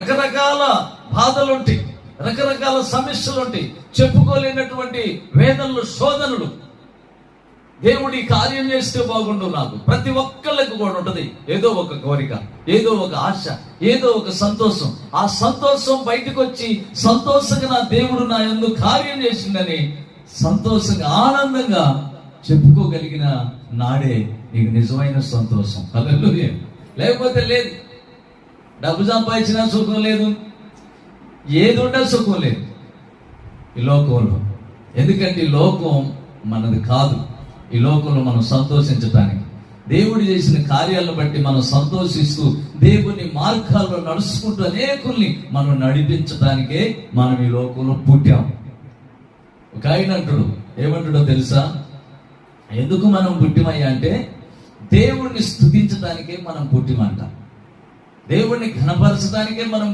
రకరకాల బాధలుంటాయి, రకరకాల సమస్యలు ఉంటాయి, చెప్పుకోలేనటువంటి వేదనలు, శోధనలు. దేవుడి కార్యం చేస్తే బాగుండు. నాకు ప్రతి ఒక్కళ్ళకి కూడా ఉంటది ఏదో ఒక కోరిక, ఏదో ఒక ఆశ, ఏదో ఒక సంతోషం. ఆ సంతోషం బయటకు వచ్చి సంతోషంగా నా దేవుడు నా యందు కార్యం చేసిందని సంతోషంగా, ఆనందంగా చెప్పుకోగలిగిన నాడే నీకు నిజమైన సంతోషం. హల్లెలూయా. లేకపోతే లేదు. డబ్బు సంపాదించినా సుఖం లేదు, ఏది ఉంటే సుఖం లేదు ఈ లోకంలో. ఎందుకంటే ఈ లోకం మనది కాదు. ఈ లోకంలో మనం సంతోషించటానికి, దేవుడు చేసిన కార్యాలను బట్టి మనం సంతోషిస్తూ దేవుని మార్గాల్లో నడుచుకుంటూ అనేకుల్ని మనం నడిపించడానికే మనం ఈ లోకంలో పుట్టాం. ఒక ఆయన అంటాడు, ఏమంటాడో తెలుసా? ఎందుకు మనం పుట్టిమయ్యా అంటే దేవుణ్ణి స్తుతించడానికే మనం పుట్టిమంట, దేవుణ్ణి ఘనపరచడానికే మనం